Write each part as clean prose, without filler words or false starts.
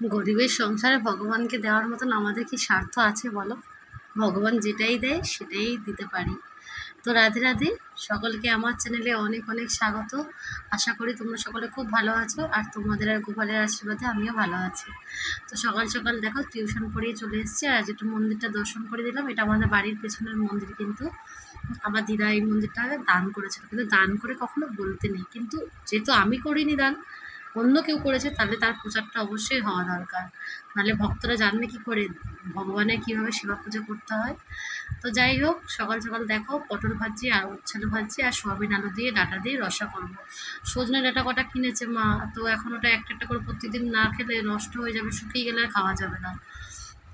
গরিবের সংসারে ভগবানকে দেওয়ার মতন আমাদের কি স্বার্থ আছে বলো? ভগবান যেটাই দেয় সেটাই দিতে পারি। তো রাধে রাধে, সকলকে আমার চ্যানেলে অনেক অনেক স্বাগত। আশা করি তোমরা সকলে খুব ভালো আছো, আর তোমাদের আর গোপালের আশীর্বাদে আমিও ভালো আছি। তো সকাল সকাল দেখো টিউশন পড়িয়ে চলে এসেছি, আর একটু মন্দিরটা দর্শন করে দিলাম। এটা আমাদের বাড়ির পেছনের মন্দির, কিন্তু আমার দিদা এই মন্দিরটা দান করেছিল, কিন্তু দান করে কখনো বলতে নেই, কিন্তু যেহেতু আমি করিনি দান, অন্য কেউ করেছে, তাহলে তার প্রচারটা অবশ্যই হওয়া দরকার। নাহলে ভক্তরা জানবে কি করে ভগবানের কীভাবে সেবা পূজা করতে হয়। তো যাই হোক, সকাল সকাল দেখো পটল ভাজি আর উচ্ছেলো ভাজি আর সোয়াবিন আলু দিয়ে ডাঁটা দিয়ে রসা করবো। সজনে ডাঁটা কটা কিনেছে মা, তো এখন ওটা একটা একটা করে প্রতিদিন না খেলে নষ্ট হয়ে যাবে, শুকিয়ে গেলে আর খাওয়া যাবে না।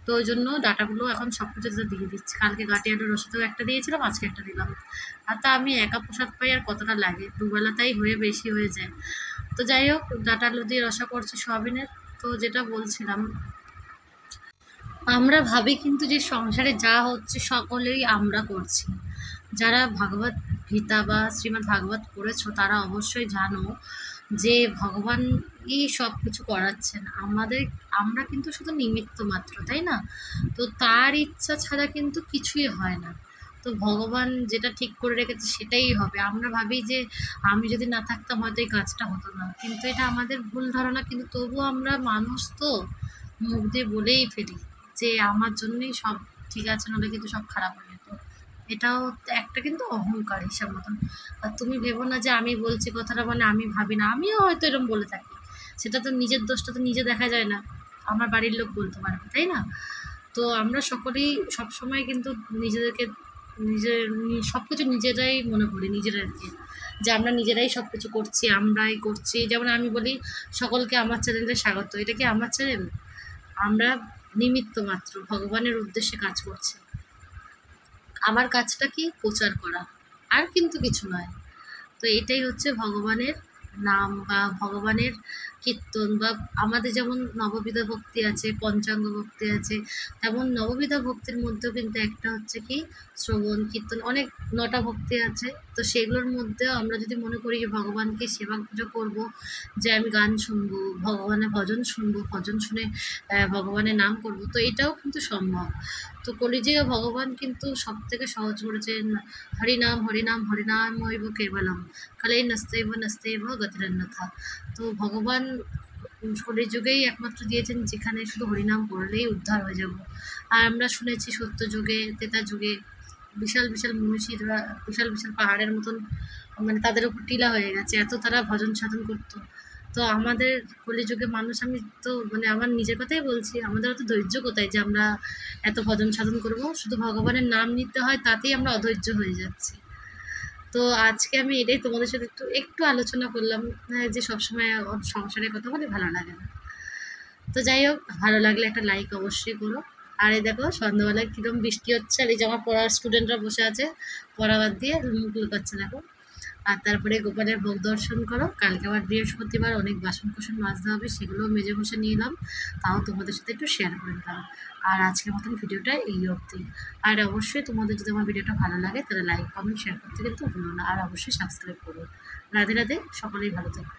তো ওই জন্য ডাঁটাগুলো এখন সব কিছুতে দিয়ে দিচ্ছি। কালকে গাটি আলু রসাতেও একটা দিয়েছিলাম, আজকে একটা দিলাম। আর তা আমি একা প্রসাদ পাই, আর কতটা লাগে, দুবেলাতেই হয়ে বেশি হয়ে যায়। তো যাই হোক, ডাঁটা আলু দিয়ে রসা করছি সোয়াবিনের। তো যেটা বলছিলাম, আমরা ভাবি কিন্তু যে সংসারে যা হচ্ছে সকলেই আমরা করছি। যারা ভাগবত গীতা বা শ্রীমদ্ ভাগবত পড়েছো তারা অবশ্যই জানো যে ভগবানই সব কিছু করাচ্ছেন আমাদের। আমরা কিন্তু শুধু নিমিত্ত মাত্র, তাই না? তো তার ইচ্ছা ছাড়া কিন্তু কিছুই হয় না। তো ভগবান যেটা ঠিক করে রেখেছে সেটাই হবে। আমরা ভাবি যে আমি যদি না থাকতাম হয়তো এই কাজটা হতো না, কিন্তু এটা আমাদের ভুল ধারণা। কিন্তু তবুও আমরা মানুষ, তো মুখ দিয়ে বলেই ফেলি যে আমার জন্যই সব ঠিক আছে, নাহলে কিন্তু সব খারাপ হয়ে যেত। এটাও একটা কিন্তু অহংকার হিসাব মতন। আর তুমি ভেবো না যে আমি বলছি কথাটা মানে আমি ভাবি না, আমিও হয়তো এরকম বলে থাকি। সেটা তো নিজের দোষটা তো নিজে দেখা যায় না, আমার বাড়ির লোক বলতে পারবে, তাই না? তো আমরা সকলেই সবসময় কিন্তু নিজেদেরকে নিজের সব কিছু নিজেরাই মনে করি, নিজেরাকে, যে আমরা নিজেরাই সব কিছু করছি, আমরাই করছি। যেমন আমি বলি সকলকে আমার চ্যানেলে স্বাগত, এটা কি আমার চ্যানেল? আমরা নিমিত্ত মাত্র, ভগবানের উদ্দেশ্যে কাজ করছি। আমার কাজটা কি প্রচার করা, আর কিন্তু কিছু নয়। তো এটাই হচ্ছে ভগবানের নাম বা ভগবানের কীর্তন। বা আমাদের যেমন নববিধা ভক্তি আছে, পঞ্চাঙ্গ ভক্তি আছে, তেমন নববিধা ভক্তির মধ্যেও কিন্তু একটা হচ্ছে কি শ্রবণ কীর্তন, অনেক 9টা ভক্তি আছে। তো সেগুলোর মধ্যেও আমরা যদি মনে করি যে ভগবানকে সেবা পুজো করবো, যে আমি গান শুনবো, ভগবানের ভজন শুনবো, ভজন শুনে ভগবানের নাম করব, তো এটাও কিন্তু সম্ভব। তো কলিযুগে ভগবান কিন্তু সব থেকে সহজ করেছেন, হরিনাম হরিনাম হরিনাম হইব কেবলম, কালে নাস্তেব নাস্তেব গতিরন্যথা। তো ভগবান কলিযুগেই একমাত্র দিয়েছেন যেখানে শুধু হরিনাম করলেই উদ্ধার হয়ে যাব। আর আমরা শুনেছি সত্য যুগে, ত্রেতা যুগে বিশাল বিশাল মনীষীরা বিশাল বিশাল পাহাড়ের মতন, মানে তাদের উপর টিলা হয়ে গেছে, এত তারা ভজন সাধন করতো। তো আমাদের কলিযুগে মানুষ, আমি তো মানে আমার নিজের কথাই বলছি, আমাদের অত ধৈর্য কোথায় যে আমরা এত ভজন সাধন করব? শুধু ভগবানের নাম নিতে হয়, তাতেই আমরা অধৈর্য হয়ে যাচ্ছি। তো আজকে আমি এটাই তোমাদের সাথে একটু একটু আলোচনা করলাম, যে সবসময় সংসারের কথা বলে ভালো লাগে না। তো যাই হোক, ভালো লাগলে একটা লাইক অবশ্যই করো। আর এই দেখো সন্ধ্যাবেলায় কীরকম বৃষ্টি হচ্ছে, আর এই যে আমার পড়ার স্টুডেন্টরা বসে আছে, পড়া বাদ দিয়ে মুখ লুকাচ্ছে দেখো। আর তারপরে গোপালের ভোগ দর্শন করো। কালকে আবার বৃহস্পতিবার, অনেক বাসন কুসন মাজতে হবে, সেগুলোও মেজে ঘষে নিয়ে এলাম, তাও তোমাদের সাথে একটু শেয়ার করে দিলাম। আর আজকের মতন ভিডিওটা এই অবধি। আর অবশ্যই তোমাদের যদি আমার ভিডিওটা ভালো লাগে তাহলে লাইক কমেন্ট শেয়ার করতে কিন্তু ভুলো না, আর অবশ্যই সাবস্ক্রাইব করো। রাধে রাধে, সকলেই ভালো থাকো।